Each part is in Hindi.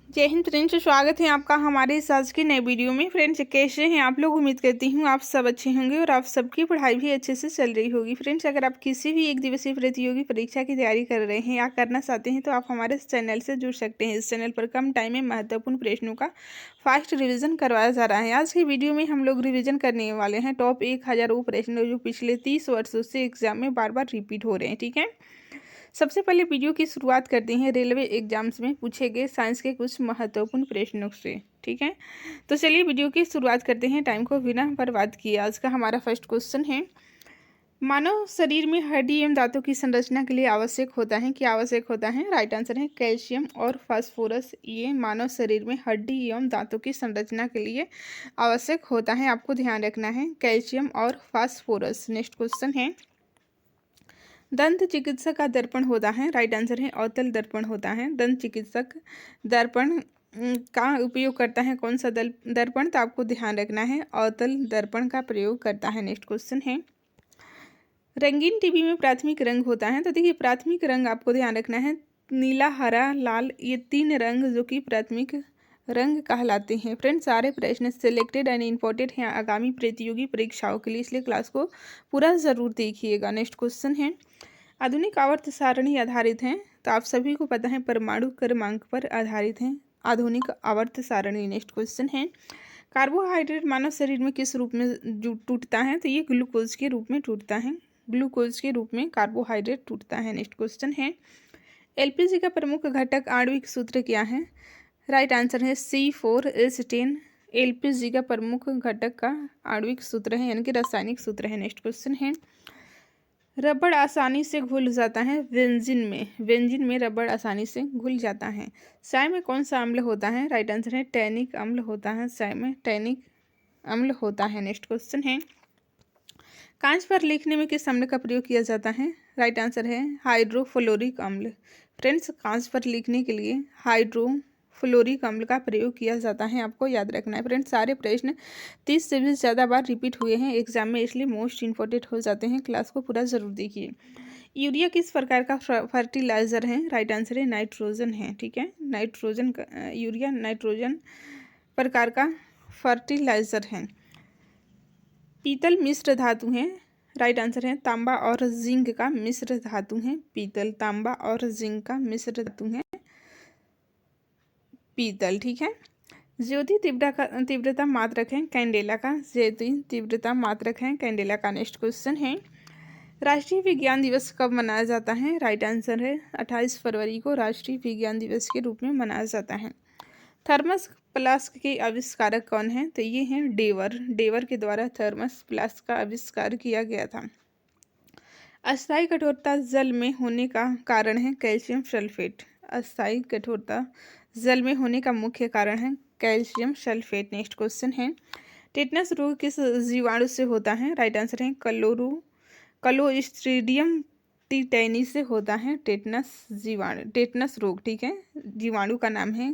जय हिंद फ्रेंड्स, स्वागत है आपका हमारे इस आज की नए वीडियो में। फ्रेंड्स, कैसे हैं आप लोग? उम्मीद करती हूँ आप सब अच्छे होंगे और आप सबकी पढ़ाई भी अच्छे से चल रही होगी। फ्रेंड्स, अगर आप किसी भी एक दिवसीय प्रतियोगी परीक्षा की तैयारी कर रहे हैं या करना चाहते हैं तो आप हमारे इस चैनल से जुड़ सकते हैं। इस चैनल पर कम टाइम में महत्वपूर्ण प्रश्नों का फास्ट रिविजन करवाया जा रहा है। आज की वीडियो में हम लोग रिविजन करने वाले हैं टॉप 1000 वो प्रश्न जो पिछले 30 वर्षों से एग्जाम में बार बार रिपीट हो रहे हैं। ठीक है, सबसे पहले वीडियो की शुरुआत करते हैं रेलवे एग्जाम्स में पूछे गए साइंस के कुछ महत्वपूर्ण प्रश्नों से। ठीक है, तो चलिए वीडियो की शुरुआत करते हैं टाइम को बिना बर्बाद किए। आज का हमारा फर्स्ट क्वेश्चन है, मानव शरीर में हड्डी एवं दांतों की संरचना के लिए आवश्यक होता है। क्या आवश्यक होता है? राइट आंसर है कैल्शियम और फास्फोरस। ये मानव शरीर में हड्डी एवं दांतों की संरचना के लिए आवश्यक होता है, आपको ध्यान रखना है, कैल्शियम और फास्फोरस। नेक्स्ट क्वेश्चन है, दंत चिकित्सक का दर्पण होता है। राइट आंसर है अवतल दर्पण होता है। दंत चिकित्सक दर्पण का उपयोग करता है। कौन सा दर्पण? तो आपको ध्यान रखना है अवतल दर्पण का प्रयोग करता है। नेक्स्ट क्वेश्चन है, रंगीन टीवी में प्राथमिक रंग होता है। तो देखिए, प्राथमिक रंग आपको ध्यान रखना है नीला, हरा, लाल, ये 3 रंग जो कि प्राथमिक रंग कहलाते हैं। फ्रेंड्स, सारे प्रश्न सिलेक्टेड एंड इम्पोर्टेंट हैं आगामी प्रतियोगी परीक्षाओं के लिए, इसलिए क्लास को पूरा ज़रूर देखिएगा। नेक्स्ट क्वेश्चन है, आधुनिक आवर्त सारणी आधारित हैं। तो आप सभी को पता है परमाणु क्रमांक पर आधारित हैं आधुनिक आवर्त सारणी। नेक्स्ट क्वेश्चन है, कार्बोहाइड्रेट मानव शरीर में किस रूप में टूटता है? तो ये ग्लूकोज के रूप में टूटता है। ग्लूकोज के रूप में कार्बोहाइड्रेट टूटता है। नेक्स्ट क्वेश्चन है, एलपीजी का प्रमुख घटक आणविक सूत्र क्या है? राइट आंसर है C4H10। एलपीजी का प्रमुख घटक का आणविक सूत्र है, यानी कि रासायनिक सूत्र है। नेक्स्ट क्वेश्चन है, रबड़ आसानी से घुल जाता है बेंजीन में। बेंजीन में रबड़ आसानी से घुल जाता है। चाय में कौन सा अम्ल होता है? राइट आंसर है टैनिक अम्ल होता है। चाय में टैनिक अम्ल होता है। नेक्स्ट क्वेश्चन है, कांच पर लिखने में किस अम्ल का प्रयोग किया जाता है? राइट आंसर है हाइड्रोफ्लोरिक अम्ल। फ्रेंड्स, कांच पर लिखने के लिए हाइड्रोफ्लोरिक अम्ल का प्रयोग किया जाता है, आपको याद रखना है। फ्रेंड्स, सारे प्रश्न 30 से भी ज़्यादा बार रिपीट हुए हैं एग्जाम में, इसलिए मोस्ट इंपॉर्टेंट हो जाते हैं। क्लास को पूरा ज़रूर देखिए। यूरिया किस प्रकार का फर्टिलाइजर है? राइट आंसर है नाइट्रोजन है। ठीक है, नाइट्रोजन का यूरिया नाइट्रोजन प्रकार का फर्टिलाइजर है। पीतल मिश्र धातु है। राइट आंसर है तांबा और जिंक का मिश्र धातु है पीतल। तांबा और जिंक का मिश्र धातु है पीतल। ठीक है, ज्योति तीव्रता मात्रक है कैंडेला का। ज्योति तीव्रता मात्रक है कैंडेला का। नेक्स्ट क्वेश्चन है, राष्ट्रीय विज्ञान दिवस कब मनाया जाता है? राइट आंसर है 28 फरवरी को राष्ट्रीय विज्ञान दिवस के रूप में मनाया जाता है। थर्मस फ्लास्क के आविष्कारक कौन है? तो ये हैं डेवर। डेवर के द्वारा थर्मस फ्लास्क का आविष्कार किया गया था। अस्थायी कठोरता जल में होने का कारण है कैल्शियम सल्फेट। अस्थायी कठोरता जल में होने का मुख्य कारण है कैल्शियम सल्फेट। नेक्स्ट क्वेश्चन है, टेटनस रोग किस जीवाणु से होता है? राइट आंसर है क्लोस्ट्रीडियम टीटैनी से होता है टेटनस जीवाणु, टेटनस रोग। ठीक है, जीवाणु का नाम है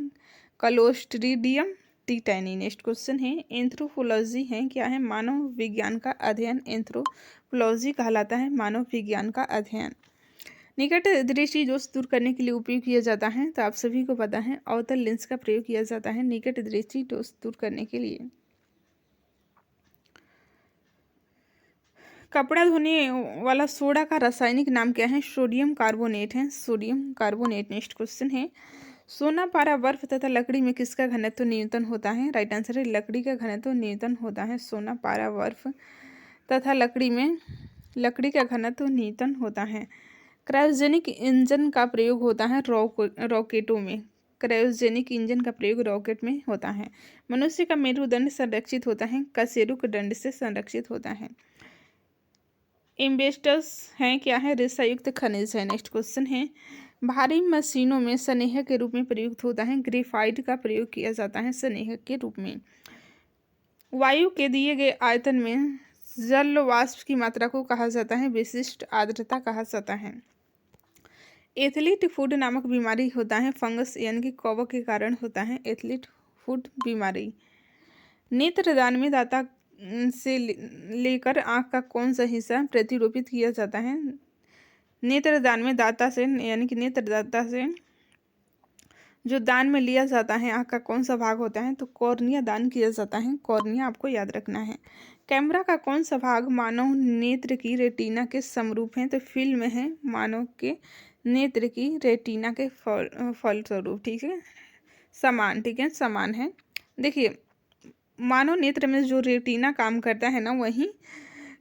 क्लोस्ट्रीडियम टीटैनी। नेक्स्ट क्वेश्चन है, एंथ्रोपोलॉजी है क्या है? मानव विज्ञान का अध्ययन एंथ्रोपोलॉजी कहलाता है, मानव विज्ञान का अध्ययन। निकट दृष्टि दोष दूर करने के लिए उपयोग किया जाता है। तो आप सभी को पता है अवतल लेंस का प्रयोग किया जाता है निकट दृष्टि दोष दूर करने के लिए। कपड़ा धोने वाला सोडा का रासायनिक नाम क्या है? सोडियम कार्बोनेट है, सोडियम कार्बोनेट। नेक्स्ट क्वेश्चन है, सोना, पारा, बर्फ तथा लकड़ी में किसका घनत्व न्यूनतम होता है? राइट आंसर है लकड़ी का घनत्व न्यूनतम होता है। सोना, पारा, बर्फ तथा लकड़ी में लकड़ी का घनत्व न्यूनतम होता है। क्रायोजेनिक इंजन का प्रयोग होता है रॉकेटों में। क्रायोजेनिक इंजन का प्रयोग रॉकेट में होता है। मनुष्य का मेरुदंड संरक्षित होता है कशेरुक दंड से संरक्षित होता है। इम्बेस्टस है क्या है? रेशायुक्त खनिज है। नेक्स्ट क्वेश्चन है, भारी मशीनों में स्नेहक के रूप में प्रयुक्त होता है ग्रेफाइट का प्रयोग किया जाता है स्नेहक के रूप में। वायु के दिए गए आयतन में जल वाष्प की मात्रा को कहा जाता है विशिष्ट आर्द्रता कहा जाता है। एथलीट फूड नामक बीमारी होता है फंगस यानी कि कवक के कारण होता है एथलीट फूड बीमारी। नेत्रदान में दाता से लेकर आँख का कौन सा हिस्सा प्रतिरोपित किया जाता है? नेत्रदान में दाता से यानी कि नेत्रदाता से जो दान में लिया जाता है आँख का कौन सा भाग होता है? तो कॉर्निया दान किया जाता है, कॉर्निया आपको याद रखना है। कैमरा का कौन सा भाग मानव नेत्र की रेटिना के समरूप है? तो फिल्म है मानव के नेत्र की रेटिना के फलस्वरूप, ठीक है, समान, ठीक है, समान है। देखिए, मानव नेत्र में जो रेटिना काम करता है ना, वही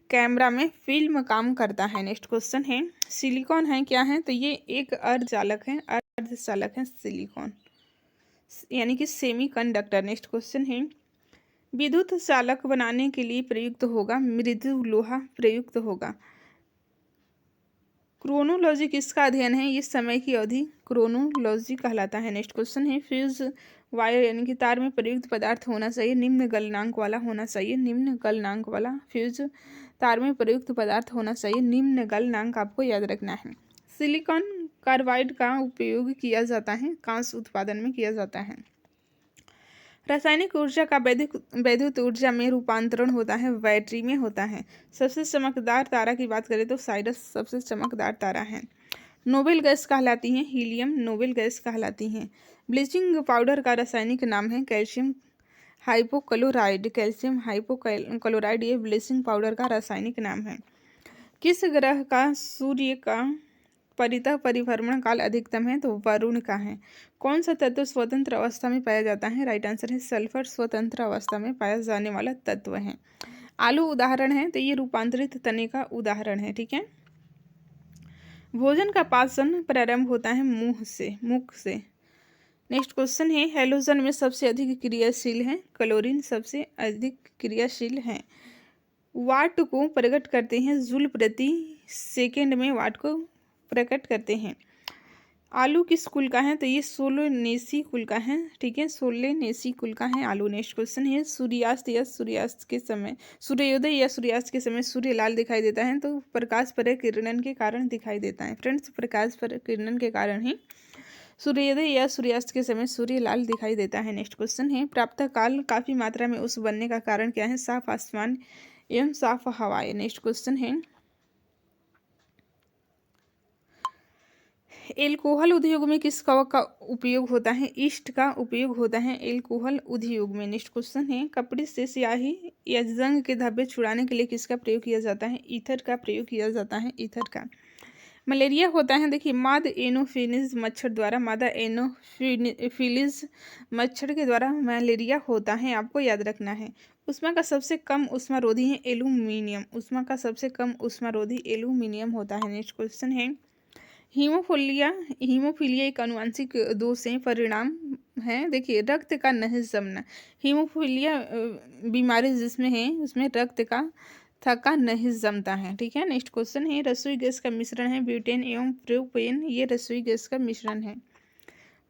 कैमरा में फिल्म काम करता है। नेक्स्ट क्वेश्चन है, सिलिकॉन है क्या है? तो ये एक अर्धचालक है, अर्धचालक है सिलिकॉन, यानी कि सेमी कंडक्टर। नेक्स्ट क्वेश्चन है, विद्युत चालक बनाने के लिए प्रयुक्त होगा मृदु लोहा प्रयुक्त होगा। क्रोनोलॉजी किसका अध्ययन है? ये समय की अवधि क्रोनोलॉजी कहलाता है। नेक्स्ट क्वेश्चन है, फ्यूज वायर यानी कि तार में प्रयुक्त पदार्थ होना चाहिए निम्न गलनांक वाला होना चाहिए, निम्न गलनांक वाला फ्यूज तार में प्रयुक्त पदार्थ होना चाहिए, निम्न गलनांक आपको याद रखना है। सिलिकॉन कार्बाइड का उपयोग किया जाता है, कांस्य उत्पादन में किया जाता है। रासायनिक ऊर्जा का वैद्युत ऊर्जा में रूपांतरण होता है, बैटरी में होता है। सबसे चमकदार तारा की बात करें तो साइरस सबसे चमकदार तारा है। नोबेल गैस कहलाती है हीलियम, नोबेल गैस कहलाती है। ब्लीचिंग पाउडर का रासायनिक नाम है कैल्शियम हाइपोक्लोराइड, कैल्शियम हाइपोक्लोराइड ये ब्लीचिंग पाउडर का रासायनिक नाम है। किस ग्रह का सूर्य का परितः परिभ्रमण काल अधिकतम है? तो वरुण का है। कौन सा तत्व स्वतंत्र अवस्था में पाया जाता है? राइट आंसर है सल्फर, स्वतंत्र अवस्था में पाया जाने वाला तत्व है। आलू उदाहरण है, तो ये रूपांतरित तने का उदाहरण है, ठीक है। भोजन का पाचन प्रारंभ होता है मुंह से, मुख से। नेक्स्ट क्वेश्चन है, हैलोजन में सबसे अधिक क्रियाशील है क्लोरीन, सबसे अधिक क्रियाशील है। वाट को प्रकट करते हैं जूल प्रति सेकेंड में, वाट को प्रकट करते हैं। आलू किस कुल का है? तो ये सोलेनेसी कुल का है, ठीक है, सोलेनेसी कुल का है आलू। नेक्स्ट क्वेश्चन है, सूर्यास्त या सूर्यास्त के समय, सूर्योदय या सूर्यास्त के समय सूर्य लाल दिखाई देता है? तो प्रकाश परिकिरणन के कारण दिखाई देता है। फ्रेंड्स, प्रकाश परिकिरणन के कारण ही सूर्योदय या सूर्यास्त के समय सूर्य लाल दिखाई देता है। नेक्स्ट क्वेश्चन है, प्राप्त काल काफी मात्रा में उस बनने का कारण क्या है? साफ आसमान एवं साफ हवाएं। नेक्स्ट क्वेश्चन है, एल्कोहल उद्योग में किस कवक का उपयोग होता है? ईस्ट का उपयोग होता है एल्कोहल उद्योग में। नेक्स्ट क्वेश्चन है, कपड़े से स्याही या जंग के धब्बे छुड़ाने के लिए किसका प्रयोग किया जाता है? ईथर का प्रयोग किया जाता है, ईथर का। मलेरिया होता है, देखिए, मादा एनोफिलीज मच्छर द्वारा, मादा एनोफिलीज मच्छर के द्वारा मलेरिया होता है, आपको याद रखना है। उष्मा का सबसे कम उष्मारोधी है एल्यूमिनियम, उष्मा का सबसे कम उष्मारोधी एल्यूमिनियम होता है। नेक्स्ट क्वेश्चन है, हीमोफीलिया एक आनुवंशिक दोष है, परिणाम है, देखिए, रक्त का नहीं जमना। हीमोफीलिया बीमारी जिसमें है उसमें रक्त का थक्का नहीं जमता है, ठीक है। नेक्स्ट क्वेश्चन है, रसोई गैस का मिश्रण है ब्यूटेन एवं प्रोपेन, ये रसोई गैस का मिश्रण है।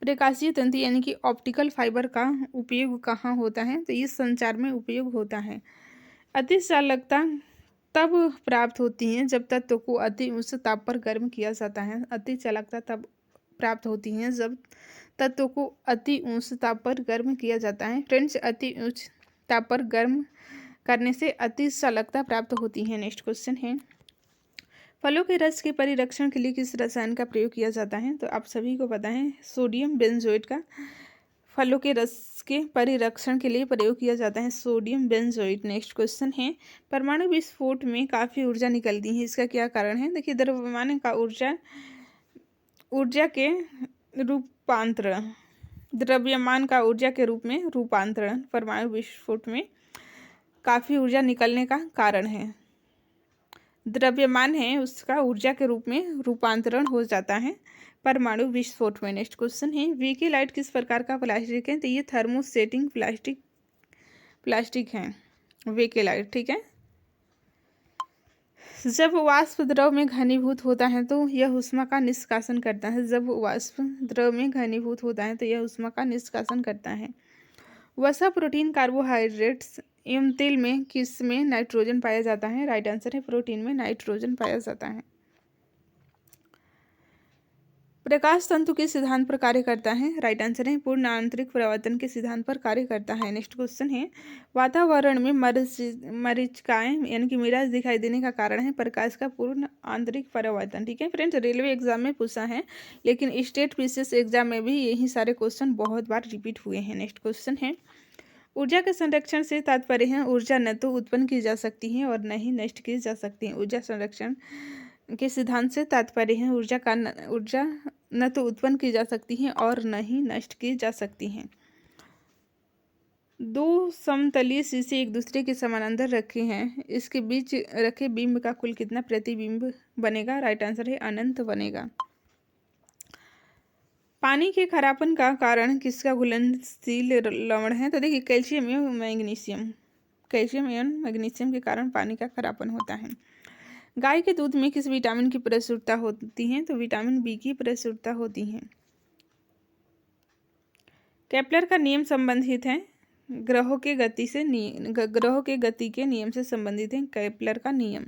प्रकाशीय तंतु यानी कि ऑप्टिकल फाइबर का उपयोग कहाँ होता है? तो ये संचार में उपयोग होता है। अति चालकता तब प्राप्त होती हैं जब तत्व को अति उच्च ताप पर गर्म किया जाता है। अति चालकता तब प्राप्त होती हैं जब तत्व को अति उच्च ताप पर गर्म किया जाता है। फ्रेंड्स, अति उच्च ताप पर गर्म करने से अति चालकता प्राप्त होती है। नेक्स्ट क्वेश्चन है, फलों के रस के परिरक्षण के लिए किस रसायन का प्रयोग किया जाता है? तो आप सभी को पता है सोडियम बेंजोएट का फलों के रस के परिरक्षण के लिए प्रयोग किया जाता है, सोडियम बेंजोएट। नेक्स्ट क्वेश्चन है, परमाणु विस्फोट में काफ़ी ऊर्जा निकलती है, इसका क्या कारण है? देखिए, द्रव्यमान का ऊर्जा के रूपांतरण, द्रव्यमान का ऊर्जा के रूप में रूपांतरण परमाणु विस्फोट में काफ़ी ऊर्जा निकलने का कारण है। द्रव्यमान है उसका ऊर्जा के रूप में रूपांतरण हो जाता है परमाणु विस्फोट में। नेक्स्ट क्वेश्चन है, वीके लाइट किस प्रकार का प्लास्टिक है? तो ये थर्मोसेटिंग प्लास्टिक है वीके लाइट, ठीक है। जब वाष्प द्रव में घनीभूत होता है तो यह ऊष्मा का निष्कासन करता है, जब वाष्प द्रव में घनीभूत होता है तो यह ऊष्मा का निष्कासन करता है। वसा, प्रोटीन, कार्बोहाइड्रेट्स एवं तेल में किस में नाइट्रोजन पाया जाता है? राइट आंसर है प्रोटीन में नाइट्रोजन पाया जाता है। प्रकाश तंतु किस सिद्धांत पर कार्य करता है? राइट आंसर है पूर्ण आंतरिक परावर्तन के सिद्धांत पर कार्य करता है। नेक्स्ट क्वेश्चन है, वातावरण में मरीचिकाएं यानी कि मिराज दिखाई देने का कारण है प्रकाश का पूर्ण आंतरिक परावर्तन। ठीक है फ्रेंड्स, रेलवे एग्जाम में पूछा है, लेकिन स्टेट पीसीएस एग्जाम में भी यही सारे क्वेश्चन बहुत बार रिपीट हुए हैं। नेक्स्ट क्वेश्चन है, ऊर्जा के संरक्षण से तात्पर्य है ऊर्जा न तो उत्पन्न की जा सकती है और न ही नष्ट की जा सकती है। ऊर्जा संरक्षण के सिद्धांत से तात्पर्य है ऊर्जा न तो उत्पन्न की जा सकती है और न ही नष्ट की जा सकती है। दो समतलीय शीशे एक दूसरे के समानांतर रखे हैं, इसके बीच रखे बिंब का कुल कितना प्रतिबिंब बनेगा? राइट आंसर है अनंत बनेगा। पानी के खरापन का कारण किसका घुलनशील लवण है? तो देखिए कैल्शियम एवं मैग्नीशियम, कैल्शियम एवं मैग्नीशियम के कारण पानी का खरापन होता है। गाय के दूध में किस विटामिन की प्रचुरता होती है? तो विटामिन बी की प्रचुरता होती है। केपलर का नियम संबंधित है ग्रहों के गति के नियम से संबंधित है केपलर का नियम।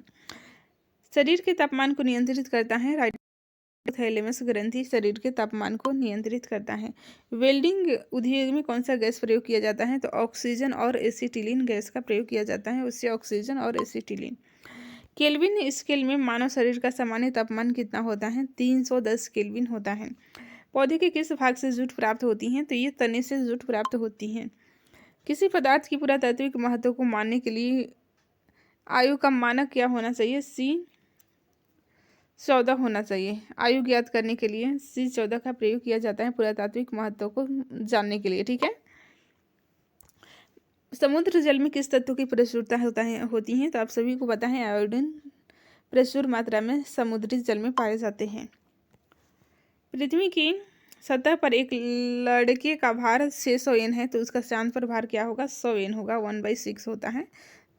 शरीर के तापमान को नियंत्रित करता है राइट थैलेमस ग्रंथि शरीर के तापमान को नियंत्रित करता है। वेल्डिंग उद्योग में कौन सा गैस प्रयोग किया जाता है? तो ऑक्सीजन और एसिटिलीन गैस का प्रयोग किया जाता है, उससे ऑक्सीजन और एसिटिलीन। केल्विन स्केल में मानव शरीर का सामान्य तापमान कितना होता है? 310 केल्विन होता है। पौधे के किस भाग से जूट प्राप्त होती है? तो ये तने से जूट प्राप्त होती है। किसी पदार्थ की पुरातात्विक महत्व को मानने के लिए आयु का मानक क्या होना चाहिए? C14 होना चाहिए। आयु ज्ञात करने के लिए C14 का प्रयोग किया जाता है पुरातात्विक महत्व को जानने के लिए। ठीक है, समुद्र जल में किस तत्व की प्रचुरता होती है? तो आप सभी को पता है आयोडीन प्रचुर मात्रा में समुद्री जल में पाए जाते हैं। पृथ्वी की सतह पर एक लड़के का भार 600 N है, तो उसका चांद पर भार क्या होगा? 100 N होगा, 1/6 होता है,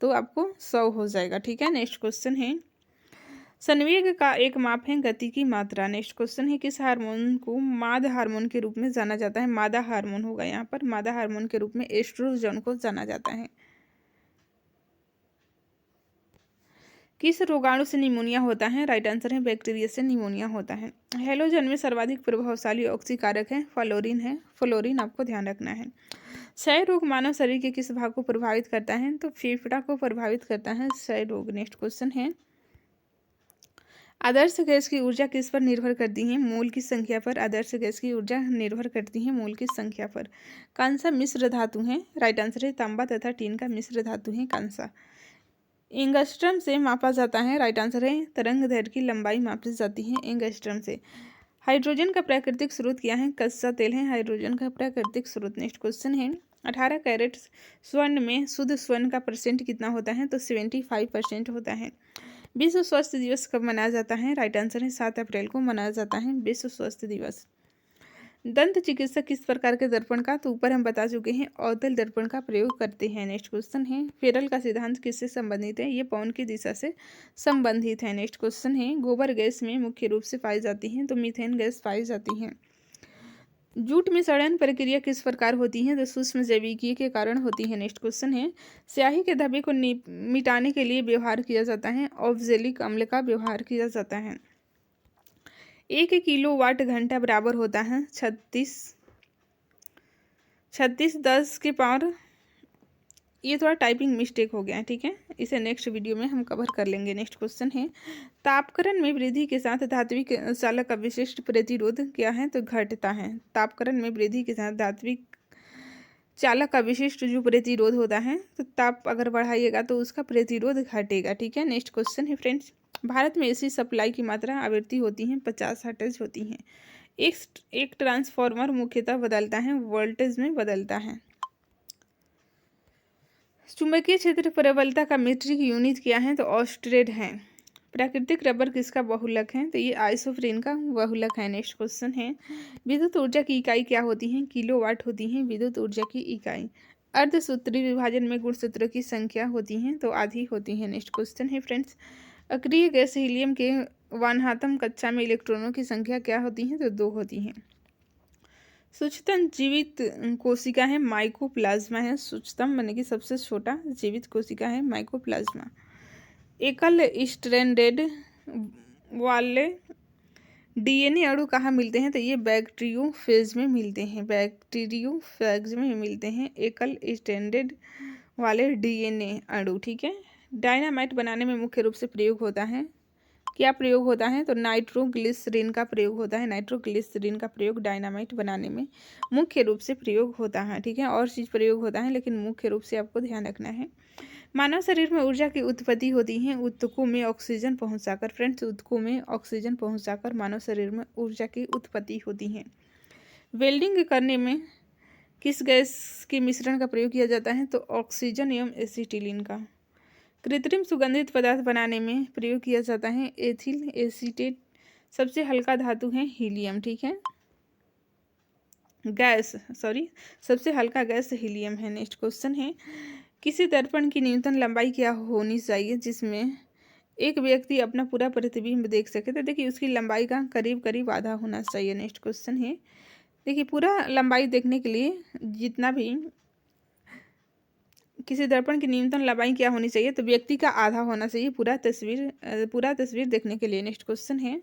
तो आपको 100 हो जाएगा। ठीक है, नेक्स्ट क्वेश्चन है, संवेग का एक माप है गति की मात्रा। नेक्स्ट क्वेश्चन है, किस हार्मोन को मादा हार्मोन के रूप में जाना जाता है? मादा हार्मोन होगा यहाँ पर, मादा हार्मोन के रूप में एस्ट्रोजन को जाना जाता है। किस रोगाणु से निमोनिया होता है? राइट आंसर है बैक्टीरिया से निमोनिया होता है। हेलोजन में सर्वाधिक प्रभावशाली ऑक्सीकारक है फ्लोरीन है, फ्लोरीन आपको ध्यान रखना है। क्षय रोग मानव शरीर के किस भाग को प्रभावित करता है? तो फेफड़ा को प्रभावित करता है क्षय रोग। नेक्स्ट क्वेश्चन है, आदर्श गैस की ऊर्जा किस पर निर्भर करती है? मोल की संख्या पर। आदर्श गैस की ऊर्जा निर्भर करती है मोल की संख्या पर। कांसा मिश्र धातु है, राइट आंसर है तांबा तथा टीन का मिश्र धातु है कांसा। एंगस्ट्रम से मापा जाता है, राइट आंसर है तरंग दैर्घ्य की लंबाई मापी जाती है एंगस्ट्रम से। हाइड्रोजन का प्राकृतिक स्रोत क्या है? कच्चा तेल है हाइड्रोजन का प्राकृतिक स्रोत। नेक्स्ट क्वेश्चन है, 18 कैरेट स्वर्ण में शुद्ध स्वर्ण का परसेंट कितना होता है? तो 75% होता है। विश्व स्वास्थ्य दिवस कब मनाया जाता है? राइट आंसर है 7 अप्रैल को मनाया जाता है विश्व स्वास्थ्य दिवस। दंत चिकित्सक किस प्रकार के दर्पण का, तो ऊपर हम बता चुके हैं, अवतल दर्पण का प्रयोग करते हैं। नेक्स्ट क्वेश्चन है, फेरल का सिद्धांत किससे संबंधित है? ये पवन की दिशा से संबंधित है। नेक्स्ट क्वेश्चन है, गोबर गैस में मुख्य रूप से पाई जाती है, तो मीथेन गैस पाई जाती है। जूट में सड़न प्रक्रिया किस प्रकार होती है? तो सूक्ष्म जैविकी के कारण होती है। नेक्स्ट क्वेश्चन है, स्याही के धब्बे को मिटाने के लिए व्यवहार किया जाता है ऑक्जेलिक अम्ल का व्यवहार किया जाता है। 1 किलोवाट घंटा बराबर होता है 36 10 के पावर। ये थोड़ा टाइपिंग मिस्टेक हो गया है, ठीक है, इसे नेक्स्ट वीडियो में हम कवर कर लेंगे। नेक्स्ट क्वेश्चन है, तापकरण में वृद्धि के साथ धात्विक चालक का विशिष्ट प्रतिरोध क्या है? तो घटता है। तापकरण में वृद्धि के साथ धात्विक चालक का विशिष्ट जो प्रतिरोध होता है, तो ताप अगर बढ़ाइएगा तो उसका प्रतिरोध घटेगा। ठीक है, नेक्स्ट क्वेश्चन है फ्रेंड्स, भारत में एसी सप्लाई की मात्रा आवृत्ति होती है 50 हर्ट्ज होती है। एक ट्रांसफार्मर मुख्यतः बदलता है वोल्टेज में बदलता है। चुंबकीय क्षेत्र प्रबलता का मीट्रिक यूनिट क्या है? तो ऑस्टेड है। प्राकृतिक रबर किसका बहुलक है? तो ये आइसोप्रीन का बहुलक है। नेक्स्ट क्वेश्चन है, विद्युत ऊर्जा की इकाई क्या होती है? किलोवाट होती है विद्युत ऊर्जा की इकाई। अर्धसूत्री विभाजन में गुणसूत्रों की संख्या होती है, तो आधी होती है। नेक्स्ट क्वेश्चन है फ्रेंड्स, अक्रिय गैस हीलियम के वानहातम कक्षा में इलेक्ट्रॉनों की संख्या क्या होती है? तो 2 होती है। सूक्ष्मतम जीवित कोशिका है माइकोप्लाज्मा है, सूक्ष्मतम माने कि सबसे छोटा जीवित कोशिका है माइकोप्लाज्मा। एकल स्ट्रैंडेड वाले डीएनए अणु कहाँ मिलते हैं? तो ये बैक्टीरियोफेज में मिलते हैं, बैक्टीरियोफेज में मिलते हैं एकल स्टैंडर्ड वाले डीएनए अणु। ठीक है। डायनामाइट बनाने में मुख्य रूप से प्रयोग होता है, क्या प्रयोग होता है? तो नाइट्रोग्लिसरीन का प्रयोग होता है। नाइट्रोग्लिसरीन का प्रयोग डायनामाइट बनाने में मुख्य रूप से प्रयोग होता है। ठीक है। और चीज़ प्रयोग होता है, लेकिन मुख्य रूप से आपको ध्यान रखना है। मानव शरीर में ऊर्जा की उत्पत्ति होती है ऊतकों में ऑक्सीजन पहुंचाकर। फ्रेंड्स, ऊतकों में ऑक्सीजन पहुंचाकर मानव शरीर में ऊर्जा की उत्पत्ति होती है। वेल्डिंग करने में किस गैस के मिश्रण का प्रयोग किया जाता है? तो ऑक्सीजन एवं एसिटिलीन का। कृत्रिम सुगंधित पदार्थ बनाने में प्रयोग किया जाता है एथिल एसीटेट। सबसे हल्का धातु है हीलियम। ठीक है। सबसे हल्का गैस हीलियम है। नेक्स्ट क्वेश्चन है, किसी दर्पण की न्यूनतम लंबाई क्या होनी चाहिए जिसमें एक व्यक्ति अपना पूरा प्रतिबिंब देख सके? तो देखिए, उसकी लंबाई का करीब करीब आधा होना चाहिए। नेक्स्ट क्वेश्चन है, देखिए, पूरा लंबाई देखने के लिए जितना भी किसी दर्पण की न्यूनतम लंबाई क्या होनी चाहिए? तो व्यक्ति का आधा होना चाहिए पूरा तस्वीर देखने के लिए। नेक्स्ट क्वेश्चन है,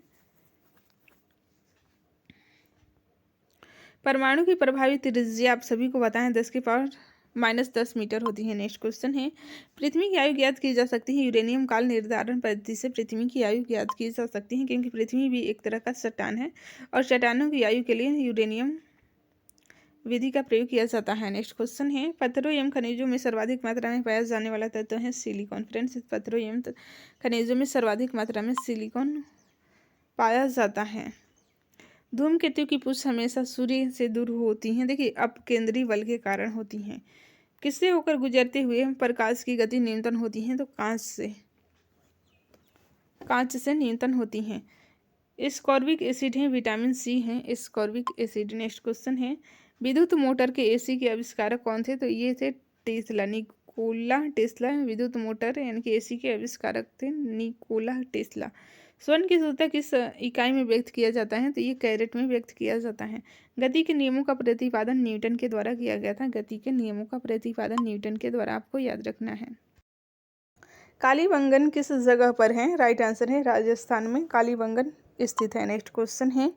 परमाणु की प्रभावी त्रिज्या आप सभी को पता है 10⁻⁻10 मीटर होती है। नेक्स्ट क्वेश्चन है, पृथ्वी की आयु ज्ञात की जा सकती है यूरेनियम काल निर्धारण पद्धति से। पृथ्वी की आयु ज्ञात की जा सकती है क्योंकि पृथ्वी भी एक तरह का चट्टान है और चट्टानों की आयु के लिए यूरेनियम विधि का प्रयोग किया जाता है। नेक्स्ट क्वेश्चन है, पत्थरों एवं खनिजों में सर्वाधिक मात्रा में पाया जाने वाला तत्व है सिलिकॉन। फ्रेंड्स, पत्थरों एवं खनिजों में सर्वाधिक मात्रा में सिलिकॉन पाया जाता है। धूमकेतु की पूंछ हमेशा सूर्य से दूर होती हैं। देखिए, अपकेंद्री बल के कारण होती हैं। किससे होकर गुजरते हुए प्रकाश की गति न्यूनतम होती है? तो कांच से न्यूनतम होती हैं। एस्कॉर्बिक एसिड है, विटामिन सी है एस्कॉर्बिक एसिड। नेक्स्ट क्वेश्चन है, विद्युत मोटर के एसी के आविष्कारक कौन थे? तो ये थे टेस्ला, निकोला टेस्ला। विद्युत मोटर यानी कि एसी के आविष्कारक थे निकोला टेस्ला। स्वर्ण की शुद्धता किस इकाई में व्यक्त किया जाता है? तो ये कैरेट में व्यक्त किया जाता है। गति के नियमों का प्रतिपादन न्यूटन के द्वारा किया गया था। गति के नियमों का प्रतिपादन न्यूटन के द्वारा आपको याद रखना है। कालीबंगन किस जगह पर है? राइट आंसर है राजस्थान में कालीबंगन स्थित है। नेक्स्ट क्वेश्चन है,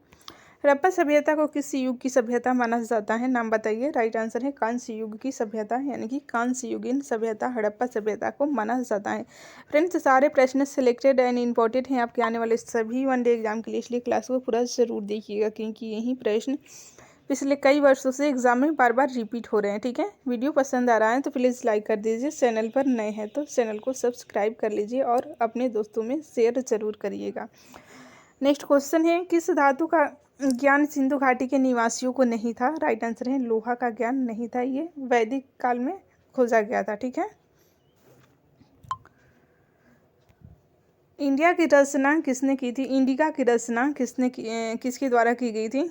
हड़प्पा सभ्यता को किस युग की सभ्यता माना जाता है? नाम बताइए। राइट आंसर है कांस्य युग की सभ्यता, यानी कि कांस्य युगीन सभ्यता हड़प्पा सभ्यता को माना जाता है। फ्रेंड्स, सारे प्रश्न सिलेक्टेड एंड इम्पोर्टेंट हैं आपके आने वाले सभी वनडे एग्जाम के लिए, इसलिए क्लास को पूरा जरूर देखिएगा क्योंकि यही प्रश्न पिछले कई वर्षों से एग्जाम में बार बार रिपीट हो रहे हैं। ठीक है। वीडियो पसंद आ रहा है तो प्लीज़ लाइक कर दीजिए। चैनल पर नए हैं तो चैनल को सब्सक्राइब कर लीजिए और अपने दोस्तों में शेयर जरूर करिएगा। नेक्स्ट क्वेश्चन है, किस धातु का ज्ञान सिंधु घाटी के निवासियों को नहीं था? राइट आंसर है लोहा का ज्ञान नहीं था, ये वैदिक काल में खोजा गया था। ठीक है। इंडिया की रचना किसने की थी? इंडिका की रचना किसके द्वारा की गई थी?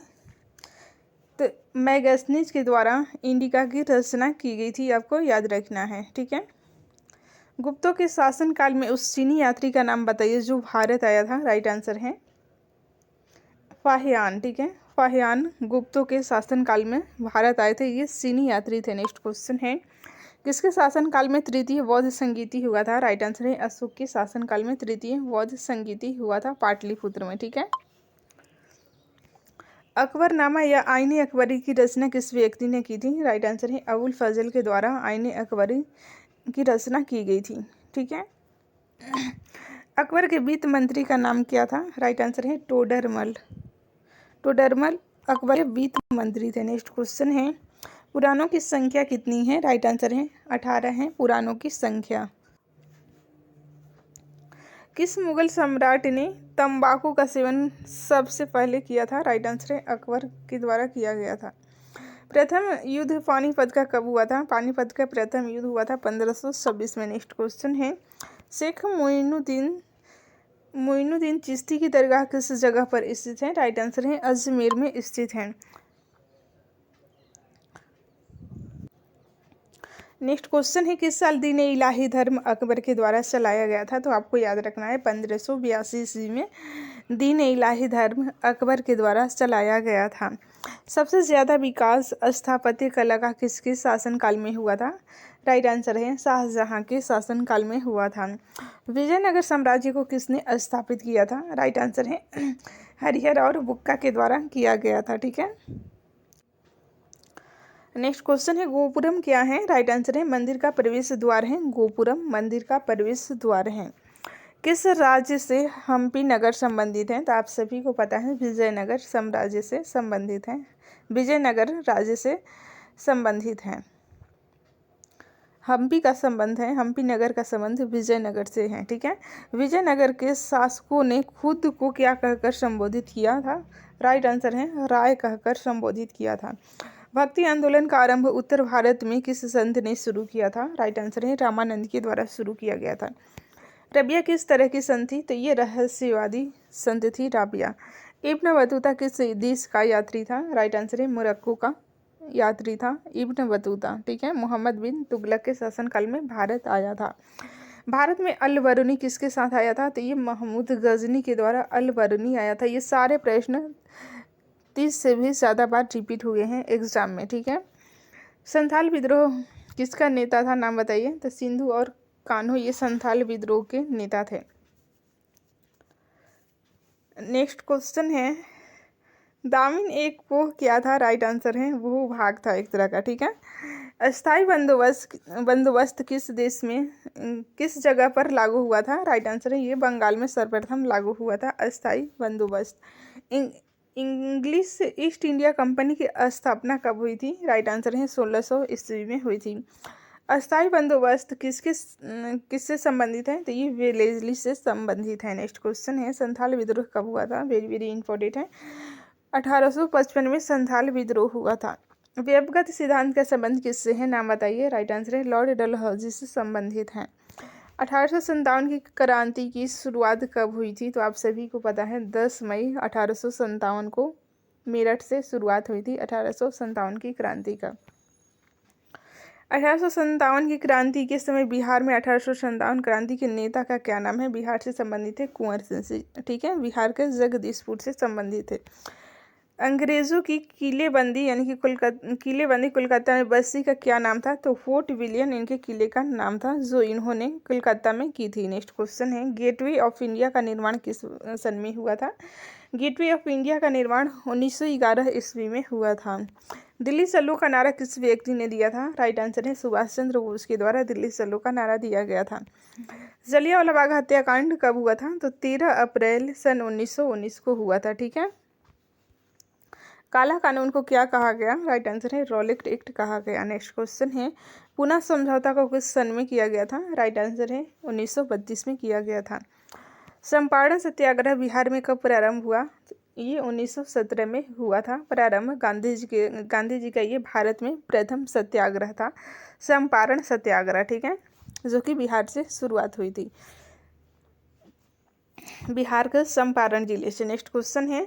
तो मैगस्थनीज के द्वारा इंडिका की रचना की गई थी, आपको याद रखना है। ठीक है। गुप्तों के शासनकाल में उस चीनी यात्री का नाम बताइए जो भारत आया था। राइट आंसर है फाहियान। ठीक है। फाहियान गुप्तों के शासनकाल में भारत आए थे, ये चीनी यात्री थे। नेक्स्ट क्वेश्चन है, किसके शासनकाल में तृतीय बौद्ध संगीति हुआ था? राइट आंसर है अशोक के शासनकाल में तृतीय बौद्ध संगीति हुआ था पाटलिपुत्र में। ठीक है। अकबरनामा या आईने अकबरी की रचना किस व्यक्ति ने की थी? राइट आंसर है अबुल फजल के द्वारा आईने अकबरी की रचना की गई थी। ठीक है। अकबर के वित्त मंत्री का नाम क्या था? राइट आंसर है टोडरमल। टोडरमल अकबर के वित्त मंत्री थे। नेक्स्ट क्वेश्चन है, पुराणों की संख्या कितनी है? राइट आंसर है 18 है पुराणों की संख्या। किस मुगल सम्राट ने तंबाकू का सेवन सबसे पहले किया था? राइट आंसर है अकबर के द्वारा किया गया था। प्रथम युद्ध पानीपत का कब हुआ था? पानीपत का प्रथम युद्ध हुआ था 1526 में। नेक्स्ट क्वेश्चन है, शेख मोइनुद्दीन चिश्ती की दरगाह किस जगह पर स्थित है? राइट आंसर है अजमेर में स्थित है। नेक्स्ट क्वेश्चन है, किस साल दीन इलाही धर्म अकबर के द्वारा चलाया गया था? तो आपको याद रखना है 1582 ईस्वी में दीन इलाही धर्म अकबर के द्वारा चलाया गया था। सबसे ज़्यादा विकास स्थापत्य कला का किसके शासनकाल में हुआ था? राइट आंसर है शाहजहां के शासनकाल में हुआ था। विजयनगर साम्राज्य को किसने स्थापित किया था? राइट आंसर है हरिहर और बुक्का के द्वारा किया गया था। ठीक है, नेक्स्ट क्वेश्चन है गोपुरम क्या है? राइट आंसर है मंदिर का प्रवेश द्वार है। गोपुरम मंदिर का प्रवेश द्वार है। किस राज्य से हम्पी नगर संबंधित है? तो आप सभी को पता है विजयनगर साम्राज्य से संबंधित है। विजयनगर राज्य से संबंधित है। हम्पी का संबंध है, हम्पी नगर का संबंध विजयनगर से है। ठीक है, विजयनगर के शासकों ने खुद को क्या कहकर संबोधित किया था? राइट आंसर है राय कहकर संबोधित किया था। भक्ति आंदोलन का आरंभ उत्तर भारत में किस संत ने शुरू किया था? राइट आंसर है रामानंद के द्वारा शुरू किया गया था। रबिया किस तरह की संत थी? तो ये रहस्यवादी संत थी राबिया। इब्न बतूता किस देश का यात्री था? राइट आंसर है मोरक्को का यात्री था इब्न बतूता। ठीक है, मोहम्मद बिन तुगलक के शासनकाल में भारत आया था। भारत में अल बरूनी किसके साथ आया था? तो ये महमूद गजनी के द्वारा अल बरूनी आया था। ये सारे प्रश्न 30 से भी ज़्यादा बार रिपीट हुए हैं एग्जाम में। ठीक है, संथाल विद्रोह किसका नेता था? नाम बताइए। तो सिंधु और कान्हो ये संथाल विद्रोह के नेता थे। नेक्स्ट क्वेश्चन है दामिन एक वो क्या था? राइट आंसर है वो भाग था एक तरह का। ठीक है, अस्थाई बंदोबस्त किस देश में किस जगह पर लागू हुआ था? राइट आंसर है ये बंगाल में सर्वप्रथम लागू हुआ था अस्थाई बंदोबस्त। इंग्लिश ईस्ट इंडिया कंपनी की स्थापना कब हुई थी? राइट आंसर है 1600 ईस्वी में हुई थी। अस्थाई बंदोबस्त किससे संबंधित है? तो ये वेलेस्ली से संबंधित है। नेक्स्ट क्वेश्चन है संथाल विद्रोह कब हुआ था? वेरी वेरी इंपॉर्टेंट है। 1855 में संथाल विद्रोह हुआ था। व्यवगत सिद्धांत का संबंध किससे है? नाम बताइए। राइट आंसर है लॉर्ड डलहौजी से संबंधित है। 1857 की क्रांति की शुरुआत कब हुई थी? तो आप सभी को पता है 10 मई 1857 को मेरठ से शुरुआत हुई थी 1857 की क्रांति का। 1857 की क्रांति के समय बिहार में 1857 क्रांति के नेता का क्या नाम है? बिहार से संबंधित है कुंवर सिंह। ठीक है, बिहार के जगदीशपुर से संबंधित है। अंग्रेजों की किलेबंदी यानी कि किलेबंदी कोलकाता में बस्ती का क्या नाम था? तो फोर्ट विलियम इनके किले का नाम था जो इन्होंने कोलकाता में की थी। नेक्स्ट क्वेश्चन है गेटवे ऑफ इंडिया का निर्माण किस सन में हुआ था? गेटवे ऑफ इंडिया का निर्माण 1911 ईस्वी में हुआ था। दिल्ली चलो का नारा किस व्यक्ति ने दिया था? राइट आंसर है सुभाष चंद्र बोस के द्वारा दिल्ली चलो का नारा दिया गया था। जलियांवाला बाग हत्याकांड कब हुआ था? तो 13 अप्रैल सन 1919 को हुआ था। ठीक है, काला कानून को क्या कहा गया? राइट आंसर है रॉलेट एक्ट कहा गया। नेक्स्ट क्वेश्चन है पुनः समझौता को किस सन में किया गया था? राइट आंसर है 1932 में किया गया था। चंपारण सत्याग्रह बिहार में कब प्रारंभ हुआ? ये 1917 में हुआ था प्रारंभ। गांधी जी का ये भारत में प्रथम सत्याग्रह था चंपारण सत्याग्रह। ठीक है, जो कि बिहार से शुरुआत हुई थी, बिहार के चंपारण जिले से। नेक्स्ट क्वेश्चन है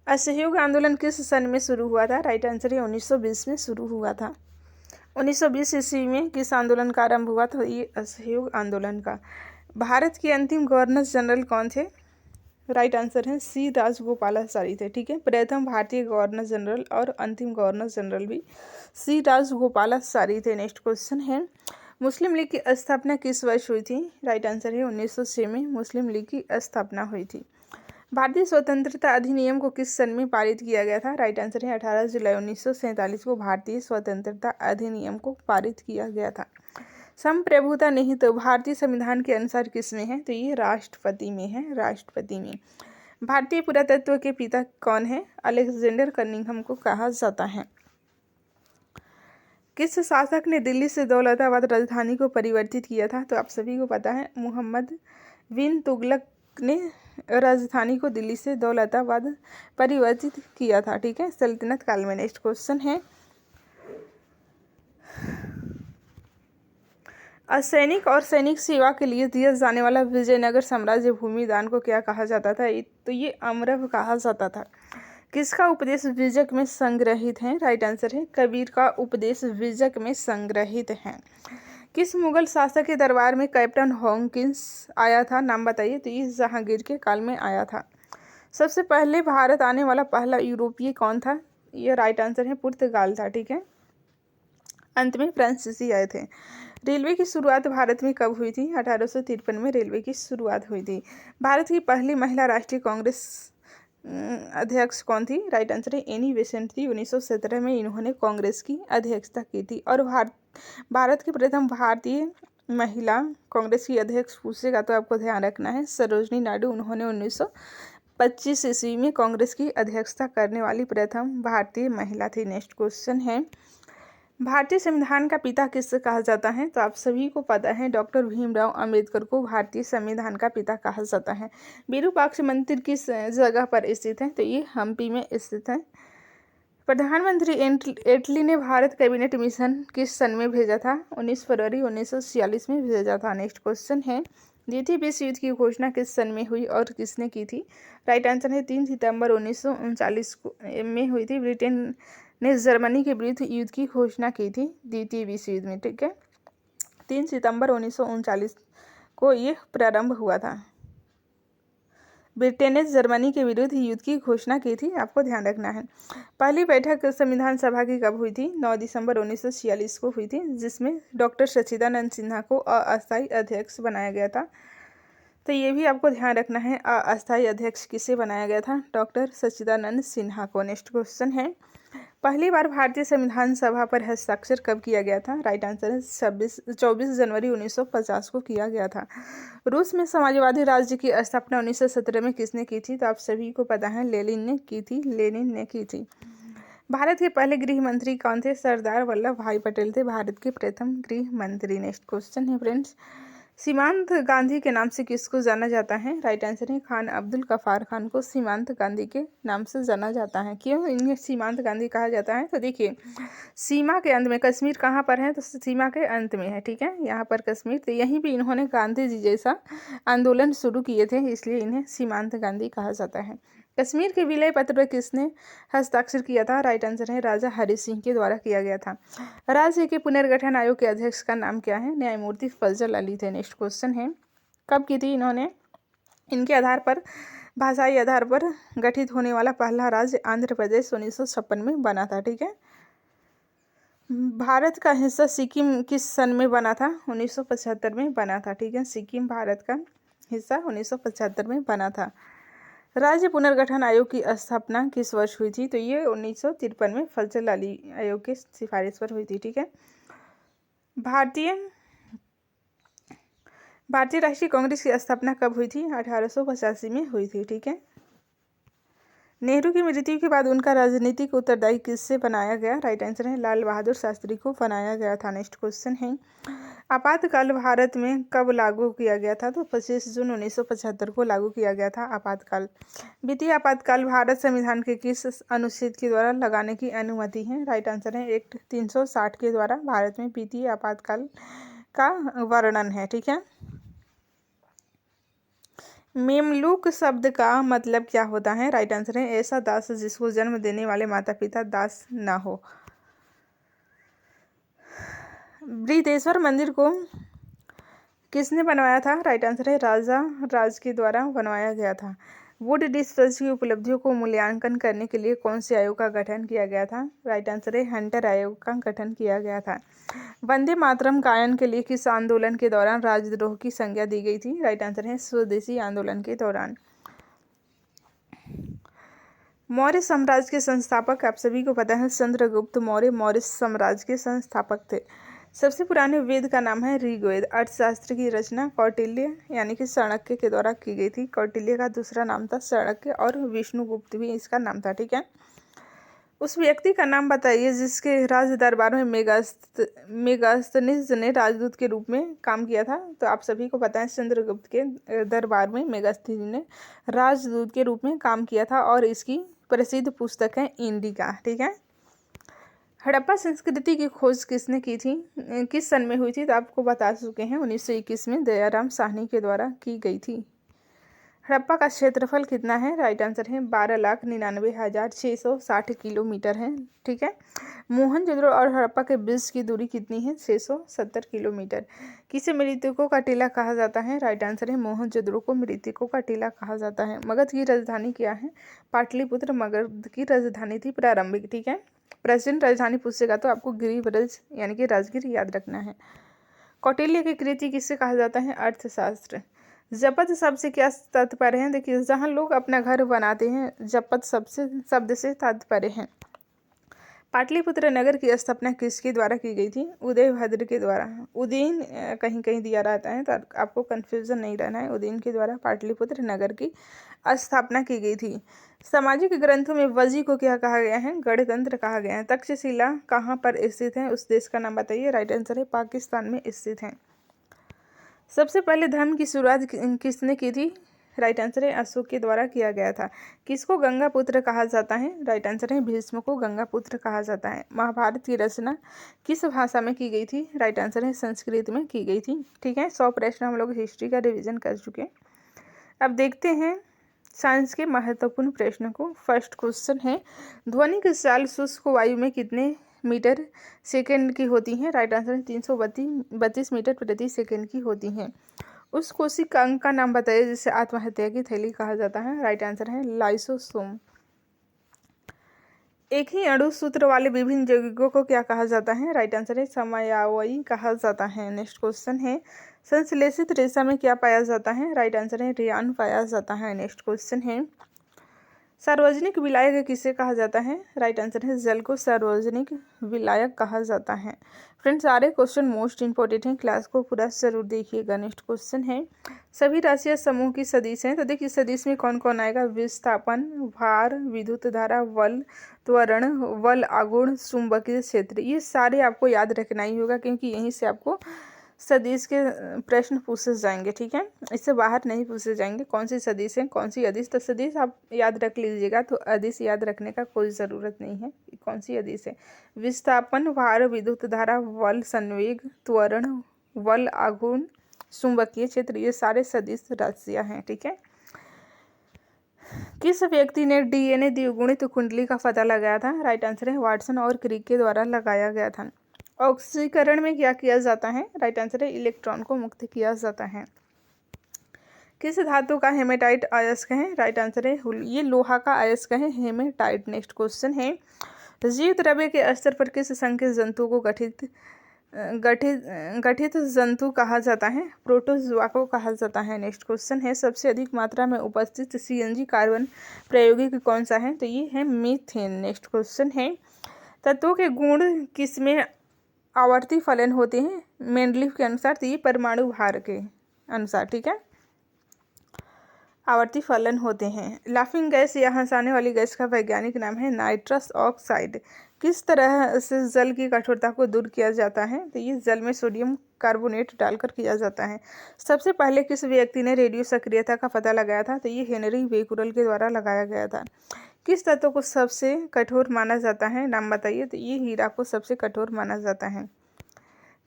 असहयोग आंदोलन किस सन में शुरू हुआ था? राइट आंसर है 1920 में शुरू हुआ था। 1920 ईस्वी में किस आंदोलन का आरंभ हुआ था? ये असहयोग आंदोलन का। भारत के अंतिम गवर्नर जनरल कौन थे? राइट आंसर है सी राजगोपालाचारी थे। ठीक है, प्रथम भारतीय गवर्नर जनरल और अंतिम गवर्नर जनरल भी सी राजगोपालाचारी थे। नेक्स्ट क्वेश्चन है मुस्लिम लीग की स्थापना किस वर्ष हुई थी? राइट आंसर है 1906 में मुस्लिम लीग की स्थापना हुई थी। भारतीय स्वतंत्रता अधिनियम को किस सन में पारित किया गया था? राइट आंसर है 18 जुलाई 1947 को भारतीय स्वतंत्रता अधिनियम को पारित किया गया था। संप्रभुता निहित तो भारतीय संविधान के अनुसार किस में है? तो ये राष्ट्रपति में है, राष्ट्रपति में। भारतीय पुरातत्व के पिता कौन है? अलेक्जेंडर कनिंघम को कहा जाता है। किस शासक ने दिल्ली से दौलताबाद राजधानी को परिवर्तित किया था? तो आप सभी को पता है मोहम्मद बिन तुगलक ने राजधानी को दिल्ली से दौलताबाद परिवर्तित किया था। ठीक है, सल्तनत काल में। नेक्स्ट क्वेश्चन है असैनिक और सैनिक सेवा के लिए दिया जाने वाला विजयनगर साम्राज्य भूमि दान को क्या कहा जाता था? तो ये अमरव कहा जाता था। किसका उपदेश विजक में संग्रहित है? राइट आंसर है कबीर का उपदेश विजक में संग्रहित है। किस मुगल शासक के दरबार में कैप्टन हॉकिंस आया था? नाम बताइए। तो ये जहांगीर के काल में आया था। सबसे पहले भारत आने वाला पहला यूरोपीय कौन था? ये राइट आंसर है पुर्तगाल था। ठीक है, अंत में फ्रांसीसी आए थे। रेलवे की शुरुआत भारत में कब हुई थी? 1853 में रेलवे की शुरुआत हुई थी। भारत की पहली महिला राष्ट्रीय कांग्रेस अध्यक्ष कौन थी? राइट आंसर है एनी बेसेंट थी। 1917 में इन्होंने कांग्रेस की अध्यक्षता की थी। और भारत की प्रथम भारतीय महिला कांग्रेस की अध्यक्ष पूछेगा तो आपको ध्यान रखना है सरोजनी नायडू। उन्होंने 1925 ईस्वी में कांग्रेस की अध्यक्षता करने वाली प्रथम भारतीय महिला थी। नेक्स्ट क्वेश्चन है, भारतीय संविधान का पिता किससे कहा जाता है? तो आप सभी को पता है डॉक्टर भीमराव अंबेडकर को भारतीय संविधान का पिता कहा जाता है। विरूपाक्ष मंदिर किस जगह पर स्थित है? तो ये हम्पी में स्थित है। प्रधानमंत्री एटली ने भारत कैबिनेट मिशन किस सन में भेजा था? 19 फरवरी 1946 में भेजा था। नेक्स्ट क्वेश्चन है, द्वितीय विश्व युद्ध की घोषणा किस सन में हुई और किसने की थी? राइट आंसर है 3 सितंबर 1939 में हुई थी। ब्रिटेन ने जर्मनी के विरुद्ध युद्ध की घोषणा की थी द्वितीय विश्व युद्ध में। ठीक है, 3 सितंबर 1939 को ये प्रारंभ हुआ था। ब्रिटेन ने जर्मनी के विरुद्ध युद्ध की घोषणा की थी, आपको ध्यान रखना है। पहली बैठक संविधान सभा की कब हुई थी? 9 दिसंबर 1946 को हुई थी, जिसमें डॉक्टर सच्चिदानंद सिन्हा को अस्थायी अध्यक्ष बनाया गया था। तो ये भी आपको ध्यान रखना है, अस्थायी अध्यक्ष किसे बनाया गया था? डॉक्टर सच्चिदानंद सिन्हा को। नेक्स्ट क्वेश्चन है, पहली बार भारतीय संविधान सभा पर हस्ताक्षर कब किया गया था? राइट आंसर है 24 जनवरी 1950 को किया गया था। रूस में समाजवादी राज्य की स्थापना 1917 में किसने की थी? तो आप सभी को पता है लेनिन ने की थी, लेनिन ने की थी। भारत के पहले गृह मंत्री कौन थे? सरदार वल्लभ भाई पटेल थे भारत के प्रथम गृह मंत्री। नेक्स्ट क्वेश्चन है फ्रेंड्स, सीमांत गांधी के नाम से किसको जाना जाता है? राइट आंसर है खान अब्दुल गफ्फार खान को सीमांत गांधी के नाम से जाना जाता है। क्यों इन्हें सीमांत गांधी कहा जाता है? तो देखिए, सीमा के अंत में कश्मीर कहाँ पर है? तो सीमा के अंत में है। ठीक है, यहाँ पर कश्मीर, तो यहीं भी इन्होंने गांधी जी जैसा आंदोलन शुरू किए थे, इसलिए इन्हें सीमांत गांधी कहा जाता है। कश्मीर के विलय पत्र पर किसने हस्ताक्षर किया था? राइट आंसर है राजा हरि सिंह के द्वारा किया गया था। राज्य के पुनर्गठन आयोग के अध्यक्ष का नाम क्या है? न्यायमूर्ति फजल अली थे। नेक्स्ट क्वेश्चन है, कब की थी इन्होंने? इनके आधार पर, भाषाई आधार पर गठित होने वाला पहला राज्य आंध्र प्रदेश 1956 में बना था। ठीक है, भारत का हिस्सा सिक्किम किस सन में बना था? 1975 में बना था। ठीक है, सिक्किम भारत का हिस्सा 1975 में बना था। राज्य पुनर्गठन आयोग की स्थापना किस वर्ष हुई थी? तो ये 1953 में फजल अली आयोग की सिफारिश पर हुई थी। ठीक है, भारतीय राष्ट्रीय कांग्रेस की स्थापना कब हुई थी? 1885 में हुई थी। ठीक है, नेहरू की मृत्यु के बाद उनका राजनीतिक उत्तरदायी किससे बनाया गया? राइट आंसर है लाल बहादुर शास्त्री को बनाया गया था। नेक्स्ट क्वेश्चन है, आपातकाल भारत में कब लागू किया गया था? तो 25 जून 1975 को लागू किया गया था आपातकाल। वित्तीय आपातकाल भारत संविधान के किस अनुच्छेद के द्वारा लगाने की अनुमति है? राइट आंसर है एक्ट 360 के द्वारा भारत में वित्तीय आपातकाल का वर्णन है। ठीक है, मेमलूक शब्द का मतलब क्या होता है? राइट आंसर है ऐसा दास जिसको जन्म देने वाले माता पिता दास ना हो। बृहदेश्वर मंदिर को किसने बनवाया था? राइट आंसर है राजा राज के द्वारा बनवाया गया था। वुड डिस्पर्स की उपलब्धियों को मूल्यांकन करने के लिए कौन से आयोग का गठन किया गया था? राइट आंसर है हंटर आयोग का गठन किया गया था। वंदे मातरम गायन के लिए किस आंदोलन के दौरान राजद्रोह की संज्ञा दी गई थी? राइट आंसर है स्वदेशी आंदोलन के दौरान। मौर्य साम्राज्य के संस्थापक आप सभी को पता है चंद्रगुप्त मौर्य मौर्य साम्राज्य के संस्थापक थे। सबसे पुराने वेद का नाम है ऋग्वेद। अर्थशास्त्र की रचना कौटिल्य यानी कि चाणक्य के द्वारा की गई थी। कौटिल्य का दूसरा नाम था चाणक्य और विष्णुगुप्त भी इसका नाम था। ठीक है, उस व्यक्ति का नाम बताइए जिसके राज दरबार में मेगास्थनीज ने राजदूत के रूप में काम किया था। तो आप सभी को पता है चंद्रगुप्त के दरबार में मेगास्थनी ने राजदूत के रूप में काम किया था और इसकी प्रसिद्ध पुस्तक है इंडिका। ठीक है, हड़प्पा संस्कृति की खोज किसने की थी? किस सन में हुई थी? तो आपको बता चुके हैं 1921 में दयाराम साहनी के द्वारा की गई थी। हड़प्पा का क्षेत्रफल कितना है? राइट आंसर है 12,99,660 किलोमीटर है। ठीक है, मोहनजोदड़ो और हड़प्पा के बीच की दूरी कितनी है? 670 किलोमीटर। किसे मृतकों का टीला कहा जाता है? राइट आंसर है मोहनजोदड़ो को मृतकों का टीला कहा जाता है। मगध की राजधानी क्या है? पाटलिपुत्र मगध की राजधानी थी प्रारंभिक। ठीक है, प्रेजेंट राजधानी पूछेगा तो आपको गिरिव्रज यानी कि राजगीर याद रखना है। कौटिल्य की कृति किससे कहा जाता है? अर्थशास्त्र। जपत शब्द से क्या तात्पर्य है? देखिए, जहाँ लोग अपना घर बनाते हैं, जपत शब्द से तात्पर्य है। पाटलिपुत्र नगर की स्थापना किसके द्वारा की गई थी? उदयभद्र के द्वारा। उदयन कहीं कहीं दिया रहता है, तो आपको कंफ्यूजन नहीं रहना है। उदयन के द्वारा पाटलिपुत्र नगर की स्थापना की गई थी। सामाजिक ग्रंथों में वजी को क्या कहा गया है? गणतंत्र कहा गया है। तक्षशिला कहाँ पर स्थित है? उस देश का नाम बताइए। राइट आंसर है पाकिस्तान में स्थित है। सबसे पहले धर्म की शुरुआत किसने की थी? राइट आंसर है अशोक के द्वारा किया गया था। किसको गंगा पुत्र कहा जाता है? राइट आंसर है भीष्म को गंगा पुत्र कहा जाता है। महाभारत की रचना किस भाषा में की गई थी? राइट आंसर है संस्कृत में की गई थी। ठीक है, 100 प्रश्न हम लोग हिस्ट्री का रिवीजन कर चुके हैं। अब देखते हैं साइंस के महत्वपूर्ण प्रश्नों को। फर्स्ट क्वेश्चन है, ध्वनि की चाल शुष्क वायु में कितने मीटर सेकेंड की होती है? राइट आंसर है 332 मीटर प्रति सेकेंड की होती हैं। उस कोशिका अंग का नाम बताइए जिसे आत्महत्या की थैली कहा जाता है। राइट आंसर है लाइसोसोम। एक ही अणु सूत्र वाले विभिन्न यौगिकों को क्या कहा जाता है? राइट आंसर है समयावयी कहा जाता है। नेक्स्ट क्वेश्चन है, संश्लेषित रेशा में क्या पाया जाता है? राइट आंसर है रेयान पाया जाता है। नेक्स्ट क्वेश्चन है, सार्वजनिक विलायक किसे कहा जाता है? राइट आंसर है जल को सार्वजनिक विलायक कहा जाता है। फ्रेंड्स, सारे क्वेश्चन मोस्ट इंपॉर्टेंट हैं, क्लास को पूरा जरूर देखिएगा। नेक्स्ट क्वेश्चन है, सभी राशियां समूह की सदिश हैं, तो देखिए सदिश में कौन कौन आएगा? विस्थापन, भार, विद्युत धारा, बल, त्वरण, बल आघूर्ण, चुंबकीय क्षेत्र। ये सारे आपको याद रखना ही होगा, क्योंकि यहीं से आपको सदिश के प्रश्न पूछे जाएंगे। ठीक है, इससे बाहर नहीं पूछे जाएंगे। कौन सी सदिश है, कौन सी अदिश, तो सदिश आप याद रख लीजिएगा, तो अदिश याद रखने का कोई ज़रूरत नहीं है। कौन सी अदिश है? विस्थापन, भार, विद्युत धारा, बल, संवेग, त्वरण, बल आघूर्ण, चुंबकीय क्षेत्र, ये सारे सदिश राशियां हैं। ठीक है, किस व्यक्ति ने डीएनए द्विगुणित कुंडली का पता लगाया था? राइट आंसर है वाटसन और क्रिक के द्वारा लगाया गया था। ऑक्सीकरण में क्या किया जाता है? राइट आंसर है इलेक्ट्रॉन को मुक्त किया जाता है। किस धातु का हेमेटाइट अयस्क है? राइट आंसर है ये लोहा का अयस्क है हेमेटाइट। नेक्स्ट क्वेश्चन है, जीव द्रव्य के स्तर पर किस संख्यक जंतु को गठित जंतु कहा जाता है? प्रोटोजुआ को कहा जाता है। नेक्स्ट क्वेश्चन है, सबसे अधिक मात्रा में उपस्थित सीएनजी कार्बन प्रायोगिक कौन सा है? तो ये है मीथेन। नेक्स्ट क्वेश्चन है, तत्वों के गुण किसमें आवर्ती फलन होते हैं? मेंडलीफ के अनुसार, तो ये परमाणु भार के अनुसार। ठीक है, आवर्ती फलन होते हैं। लाफिंग गैस या हंसाने वाली गैस का वैज्ञानिक नाम है नाइट्रस ऑक्साइड। किस तरह से जल की कठोरता को दूर किया जाता है? तो ये जल में सोडियम कार्बोनेट डालकर किया जाता है। सबसे पहले किस व्यक्ति ने रेडियो सक्रियता का पता लगाया था? तो ये हेनरी बेकुरल के द्वारा लगाया गया था। किस तत्व को सबसे कठोर माना जाता है? नाम बताइए। तो ये हीरा को सबसे कठोर माना जाता है।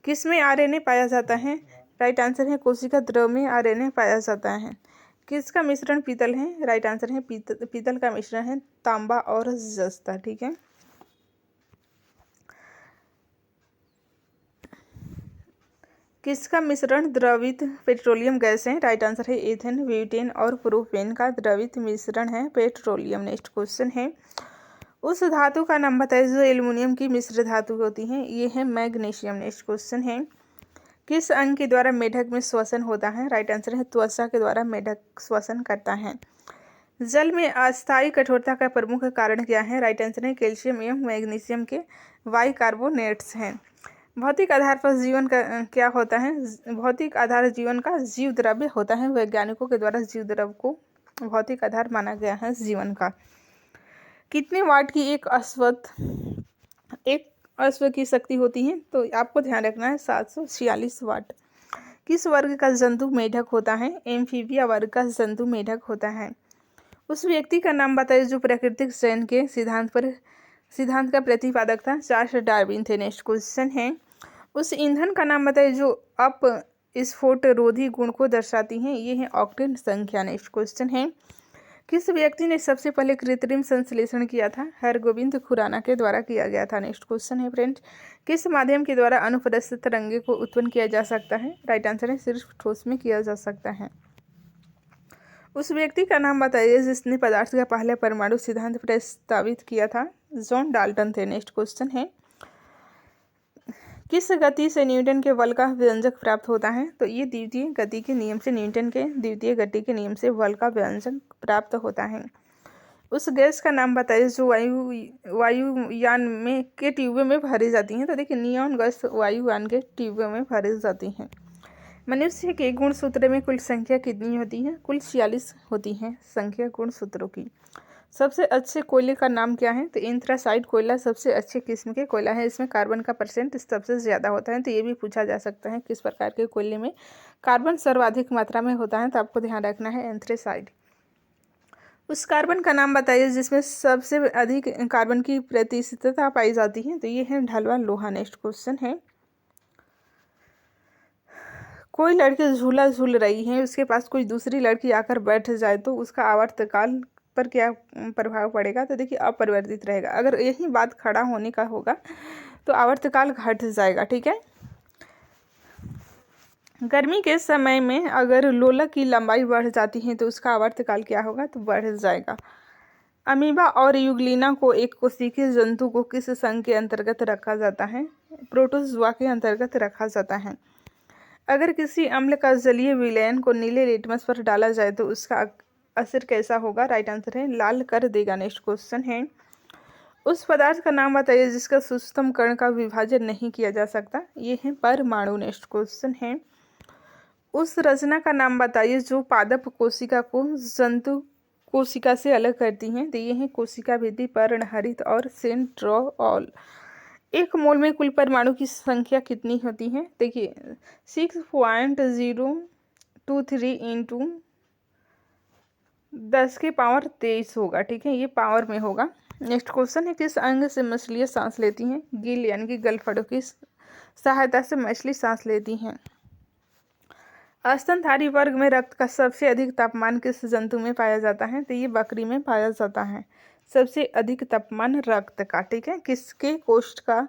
किस में आरएनए पाया जाता है? राइट आंसर है कोशिका द्रव में आरएनए पाया जाता है। किसका मिश्रण पीतल है? राइट आंसर है पीतल का मिश्रण है तांबा और जस्ता। ठीक है, किसका मिश्रण द्रवित पेट्रोलियम गैस है? राइट आंसर है एथेन, ब्यूटेन और प्रोपेन का द्रवित मिश्रण है पेट्रोलियम। नेक्स्ट क्वेश्चन है, उस धातु का नाम बताइए जो एल्युमिनियम की मिश्र धातु होती है। ये है मैग्नीशियम। नेक्स्ट क्वेश्चन है, किस अंग के द्वारा मेढक में श्वसन होता है? राइट आंसर है त्वचा के द्वारा मेढक श्वसन करता है। जल में अस्थायी कठोरता का प्रमुख कारण क्या है? राइट आंसर है कैल्शियम एवं मैग्नीशियम के बाइकार्बोनेट्स हैं। भौतिक आधार पर जीवन का क्या होता है? भौतिक आधार जीवन का जीव द्रव्य होता है। वैज्ञानिकों के द्वारा जीव द्रव्य को भौतिक आधार माना गया है जीवन का। कितने वाट की एक अश्व की शक्ति होती है? तो आपको ध्यान रखना है 746 वाट। किस वर्ग का जंतु मेढक होता है? एम्फीबिया वर्ग का जंतु मेढक होता है। उस व्यक्ति का नाम बताइए जो प्राकृतिक चयन के सिद्धांत का प्रतिपादक था। चार्ल्स डार्विन थे। नेक्स्ट क्वेश्चन है, उस ईंधन का नाम बताइए जो अपस्फोट रोधी गुण को दर्शाती हैं। ये है ऑक्टेन संख्या। नेक्स्ट क्वेश्चन है, किस व्यक्ति ने सबसे पहले कृत्रिम संश्लेषण किया था? हरगोविंद खुराना के द्वारा किया गया था। नेक्स्ट क्वेश्चन है फ्रेंड्स, किस माध्यम के द्वारा अनुप्रस्थ तरंगे को उत्पन्न किया जा सकता है? राइट आंसर है सिर्फ ठोस में किया जा सकता है। उस व्यक्ति का नाम बताइए जिसने पदार्थ का पहला परमाणु सिद्धांत प्रस्तावित किया था। जॉन डाल्टन थे। नेक्स्ट क्वेश्चन है, किस गति से न्यूटन के बल का व्यंजक प्राप्त होता है? तो ये द्वितीय गति के नियम से, न्यूटन के द्वितीय गति के नियम से बल का व्यंजक प्राप्त होता है। उस गैस का नाम बताइए जो वायुयान में के ट्यूबों में भरी जाती हैं। तो देखिए नियॉन गैस वायुयान के ट्यूबों में भरी जाती हैं। मनुष्य के गुणसूत्र में कुल संख्या कितनी होती है? कुल 46 होती हैं संख्या गुणसूत्रों की। सबसे अच्छे कोयले का नाम क्या है? तो एंथ्रासाइट कोयला सबसे अच्छे किस्म के कोयला है। इसमें कार्बन का परसेंट सबसे ज़्यादा होता है। तो ये भी पूछा जा सकता है किस प्रकार के कोयले में कार्बन सर्वाधिक मात्रा में होता है। तो आपको ध्यान रखना है एंथ्रासाइट। उस कार्बन का नाम बताइए जिसमें सबसे अधिक कार्बन की प्रतिशतता पाई जाती है। तो ये है ढलवा लोहा। नेक्स्ट क्वेश्चन है, कोई लड़की झूला झूल रही है, उसके पास कोई दूसरी लड़की आकर बैठ जाए तो उसका आवर्तकाल पर क्या प्रभाव पड़ेगा? तो देखिए अपरिवर्तित रहेगा। अगर यही बात खड़ा होने का होगा तो आवर्तकाल घट जाएगा। ठीक है। गर्मी के समय में अगर लोलक की लंबाई बढ़ जाती है तो उसका आवर्तकाल क्या होगा? तो बढ़ जाएगा। अमीबा और यूग्लिना को एक कोशिकीय जंतु को किस संघ के अंतर्गत रखा जाता है? प्रोटोजोआ के अंतर्गत रखा जाता है। अगर किसी अम्ल का जलीय विलयन को नीले लिटमस पर डाला जाए तो उसका असर कैसा होगा? राइट आंसर है लाल कर देगा। नेक्स्ट क्वेश्चन है, उस पदार्थ का नाम बताइए जिसका सूक्ष्म कण का विभाजन नहीं किया जा सकता। ये है परमाणु। नेक्स्ट क्वेश्चन है, उस रचना का नाम बताइए जो पादप कोशिका को जंतु कोशिका से अलग करती हैं। तो ये है कोशिका भित्ति, पर्णहरित और सेंट्रोल। एक मोल में कुल परमाणु की संख्या कितनी होती है? देखिए 6.023 इंटू 10⁻23 होगा। ठीक है, ये पावर में होगा। नेक्स्ट क्वेश्चन है, किस अंग से मछलियाँ सांस लेती हैं? गिल यानी कि गलफड़ों की सहायता से मछली सांस लेती हैं। स्तनधारी वर्ग में रक्त का सबसे अधिक तापमान किस जंतु में पाया जाता है? तो ये बकरी में पाया जाता है सबसे अधिक तापमान रक्त का। ठीक है, किसके कोष्ठ का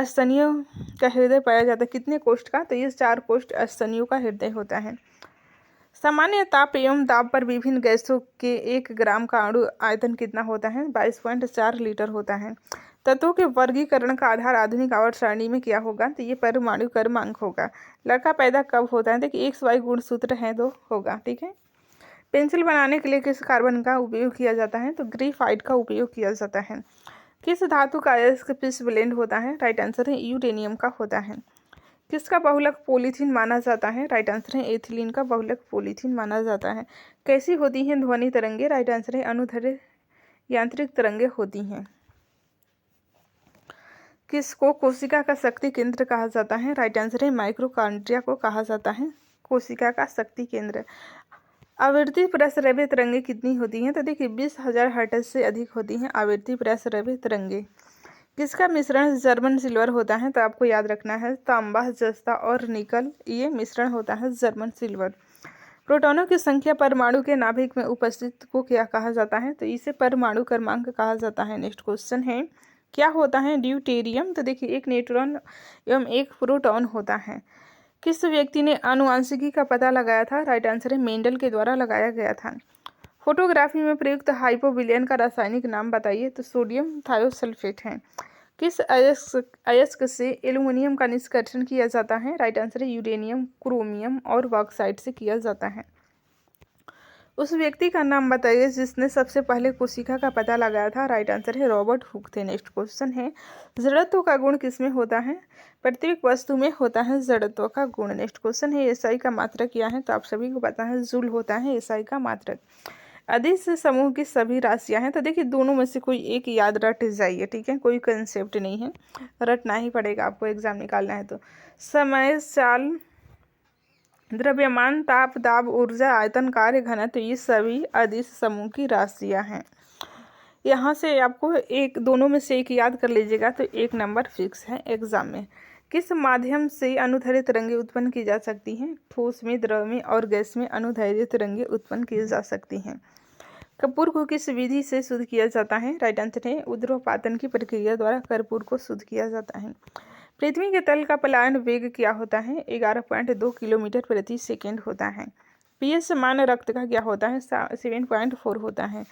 स्तनियों का हृदय पाया जाता है? कितने कोष्ठ का? तो ये 4 कोष्ठ स्तनियों का हृदय होता है। सामान्य ताप एवं दाब पर विभिन्न गैसों के 1 ग्राम का अणु आयतन कितना होता है? 22.4 लीटर होता है। तत्वों के वर्गीकरण का आधार आधुनिक आवर्त सारणी में क्या होगा? तो ये परमाणु क्रमांक होगा। लड़का पैदा कब होता है? देखिए XY गुणसूत्र है तो होगा। ठीक है। पेंसिल बनाने के लिए किस कार्बन का उपयोग किया जाता है? तो ग्रेफाइट का उपयोग किया जाता है। किस धातु का अयस्क पिस ब्लेंड होता है? राइट आंसर है यूरेनियम का होता है। किसका बहुलक पॉलीथीन माना जाता है? राइट आंसर है एथिलीन का बहुलक पॉलीथीन माना जाता है। कैसी होती हैं ध्वनि तरंगे? राइट आंसर है अनुदैर्ध्य यांत्रिक तरंगे होती हैं। किसको कोशिका का शक्ति केंद्र कहा जाता है? राइट आंसर है माइक्रोकांड्रिया को कहा जाता है कोशिका का शक्ति केंद्र। आवृत्ति प्रसरव्य तरंगे कितनी होती हैं? तो देखिए 20,000 हर्ट्ज से अधिक होती हैं आवृत्ति प्रसरव्य तरंगे। किसका मिश्रण जर्मन सिल्वर होता है? तो आपको याद रखना है तांबा, जस्ता और निकल, ये मिश्रण होता है जर्मन सिल्वर। प्रोटॉनों की संख्या परमाणु के नाभिक में उपस्थित को क्या कहा जाता है? तो इसे परमाणु क्रमांक कहा जाता है। नेक्स्ट क्वेश्चन है, क्या होता है ड्यूटेरियम? तो देखिए 1 न्यूट्रॉन एवं 1 प्रोटॉन होता है। किस व्यक्ति ने आनुवंशिकी का पता लगाया था? राइट आंसर है मेंडल के द्वारा लगाया गया था। फोटोग्राफी में प्रयुक्त हाइपोविलयन का रासायनिक नाम बताइए। तो सोडियम थायोसल्फेट है। किस अयस्क से एल्युमिनियम का निष्कर्षण किया जाता है? राइट आंसर है यूरेनियम, क्रोमियम और बॉक्साइट से किया जाता है। उस व्यक्ति का नाम बताइए जिसने सबसे पहले कोशिका का पता लगाया था। राइट आंसर है रॉबर्ट हुक थे। नेक्स्ट क्वेश्चन है, जड़त्व का गुण किसमें होता है? प्रत्येक वस्तु में होता है जड़त्व का गुण। नेक्स्ट क्वेश्चन है, एसआई का मात्रक क्या है? तो आप सभी को पता है जूल होता है एसआई का मात्रक। अदिश समूह की सभी राशियां हैं। तो देखिए दोनों में से कोई एक याद रट जाइए। ठीक है, कोई कंसेप्ट नहीं है, रटना ही पड़ेगा आपको, एग्जाम निकालना है तो। समय, चाल, द्रव्यमान, ताप, दाब, ऊर्जा, आयतन, कार्य, घनत्व, तो ये सभी अदिश समूह की राशियां हैं। यहाँ से आपको एक दोनों में से एक याद कर लीजिएगा तो 1 नंबर फिक्स है एग्जाम में। किस माध्यम से अनुदैर्ध्य तरंगें उत्पन्न की जा सकती हैं? ठोस में, द्रव में और गैस में अनुदैर्ध्य तरंगें उत्पन्न की जा सकती हैं। कपूर को किस विधि से शुद्ध किया जाता है? राइट आंसर है ऊर्ध्वपातन की प्रक्रिया द्वारा कपूर को शुद्ध किया जाता है। पृथ्वी के तल का पलायन वेग क्या होता है? 11.2 किलोमीटर प्रति सेकेंड होता है। पीएच मान रक्त का क्या होता है? 7.4 होता है।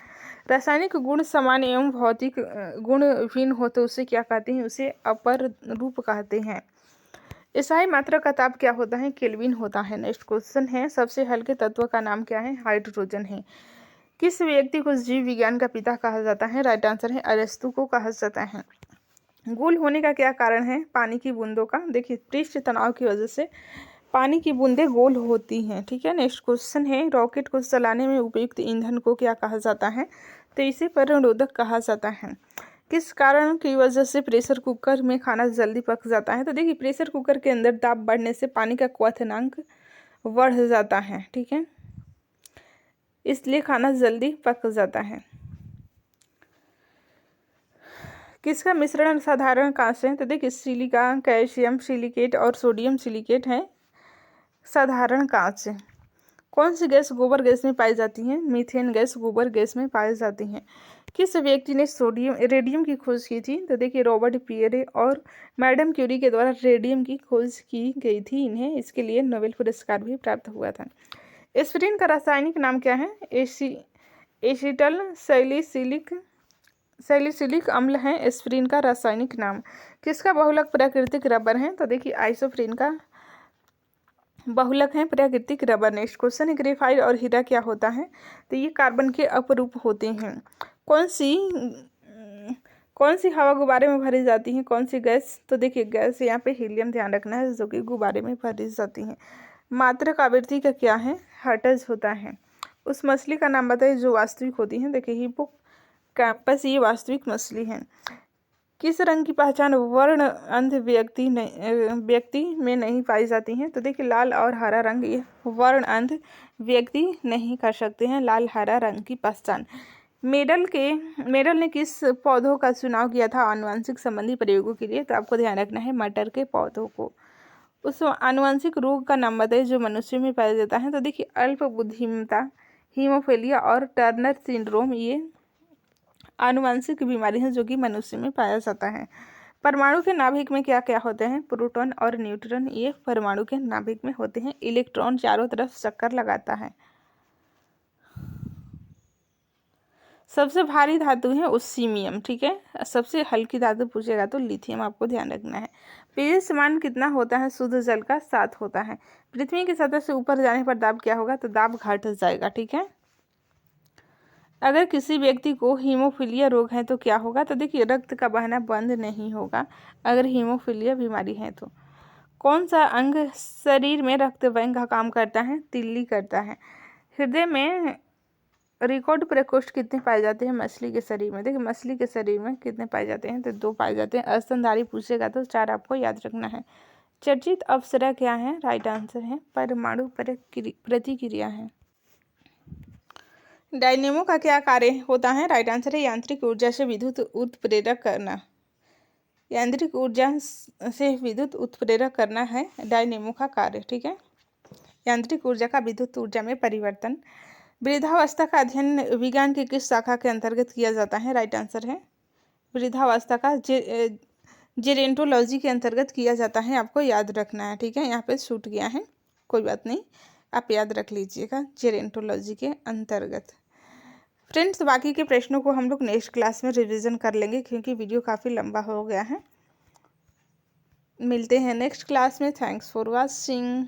रासायनिक गुण समान एवं भौतिक गुण भिन्न हो तो उसे क्या कहते हैं? उसे अपर रूप कहते हैं। ईसाई मात्रा का ताप क्या होता है? केल्विन होता है। नेक्स्ट क्वेश्चन है, सबसे हल्के तत्व का नाम क्या है? हाइड्रोजन है। किस व्यक्ति को जीव विज्ञान का पिता कहा जाता है? राइट आंसर है अरस्तु को कहा जाता है। गोल होने का क्या कारण है? पानी की बूंदों का। देखिए, पृष्ठ तनाव की वजह से पानी की बूंदें गोल होती हैं। ठीक है। नेक्स्ट क्वेश्चन है, रॉकेट को चलाने में उपयुक्त ईंधन को क्या कहा जाता है? तो इसे परमाणुरोधक कहा जाता है। किस कारण की वजह से प्रेशर कुकर में खाना जल्दी पक जाता है? तो देखिए, प्रेशर कुकर के अंदर दाब बढ़ने से पानी का क्वथनांक बढ़ जाता है। ठीक है, इसलिए खाना जल्दी पक जाता है। किसका मिश्रण साधारण कांच है? तो देखिए, सिलिका, कैल्शियम सिलिकेट और सोडियम सिलिकेट है साधारण कांच। कौन सी गैस गोबर गैस में पाई जाती है? मीथेन गैस गोबर गैस में पाई जाती है। किस व्यक्ति ने रेडियम की खोज की थी? तो देखिए, रॉबर्ट पियरे और मैडम क्यूरी के द्वारा रेडियम की खोज की गई थी। इन्हें इसके लिए नोबेल पुरस्कार भी प्राप्त हुआ था। एस्पिरिन का रासायनिक नाम क्या है? एसिटल सैलिसिलिक अम्ल है एस्पिरिन का रासायनिक नाम। किसका बहुलक प्राकृतिक रबर है? तो देखिए, आइसोप्रीन का बहुलक है प्राकृतिक रबर। नेक्स्ट क्वेश्चन है, ग्रेफाइट और हीरा क्या होता है? तो ये कार्बन के अपरूप होते हैं। कौन सी हवा गुब्बारे में भरी जाती है? कौन सी गैस? तो देखिए, गैस यहाँ पे हीलियम ध्यान रखना है, जो कि गुब्बारे में भरी जाती है। मात्रक आवृत्ति का क्या है? हर्ट्ज होता है। उस मछली का नाम बताइए जो वास्तविक होती है। देखिए, हिप्पोकैम्पस ये वास्तविक मछली है। किस रंग की पहचान वर्ण अंध व्यक्ति में नहीं पाई जाती है? तो देखिए, लाल और हरा रंग ये वर्ण अंध व्यक्ति नहीं कर सकते हैं लाल हरा रंग की पहचान। मेडल ने किस पौधों का चुनाव किया था आनुवंशिक संबंधी प्रयोगों के लिए? तो आपको ध्यान रखना है मटर के पौधों को। उस आनुवंशिक रोग का नाम बताइए जो मनुष्य में पाया जाता है। तो देखिए, अल्प बुद्धिमत्ता, हीमोफीलिया और टर्नर सिंड्रोम ये आनुवंशिक बीमारी है जो कि मनुष्य में पाया जाता है। परमाणु के नाभिक में क्या क्या होते हैं? प्रोटॉन और न्यूट्रॉन ये परमाणु के नाभिक में होते हैं। इलेक्ट्रॉन चारों तरफ चक्कर लगाता है। सबसे भारी धातु है ओस्मियम। ठीक है। सबसे हल्की धातु पूछेगा तो लिथियम, आपको ध्यान रखना है। pH मान कितना होता है शुद्ध जल का? 7 होता है। पृथ्वी की सतह से ऊपर जाने पर दाब क्या होगा? तो दाब घट जाएगा। ठीक है। अगर किसी व्यक्ति को हीमोफीलिया रोग है तो क्या होगा? तो देखिए, रक्त का बहना बंद नहीं होगा अगर हीमोफीलिया बीमारी है तो। कौन सा अंग शरीर में रक्त बैंक का काम करता है? तिल्ली करता है। हृदय में रिकॉर्ड प्रकोष्ठ कितने पाए जाते हैं मछली के शरीर में? देखिए, मछली के शरीर में कितने पाए जाते हैं? तो 2 पाए जाते हैं। स्तनधारी पूछेगा तो 4 आपको याद रखना है। चर्चित अप्सरा क्या है? राइट आंसर है परमाणु प्रतिक्रिया है। डायनेमो का क्या कार्य होता है? राइट आंसर है यांत्रिक ऊर्जा से विद्युत उत्प्रेरक करना। यांत्रिक ऊर्जा से विद्युत उत्प्रेरक करना है डायनेमो का कार्य। ठीक है। यांत्रिक ऊर्जा का विद्युत ऊर्जा में परिवर्तन। वृद्धावस्था का अध्ययन विज्ञान की किस शाखा के अंतर्गत किया जाता है? राइट आंसर है वृद्धावस्था का जेरेंटोलॉजी के अंतर्गत किया जाता है। आपको याद रखना है। ठीक है। यहाँ पे छूट गया है, कोई बात नहीं, आप याद रख लीजिएगा, जेरेंटोलॉजी के अंतर्गत। फ्रेंड्स, बाकी के प्रश्नों को हम लोग नेक्स्ट क्लास में रिवीजन कर लेंगे क्योंकि वीडियो काफ़ी लंबा हो गया है। मिलते हैं नेक्स्ट क्लास में। Thanks for watching.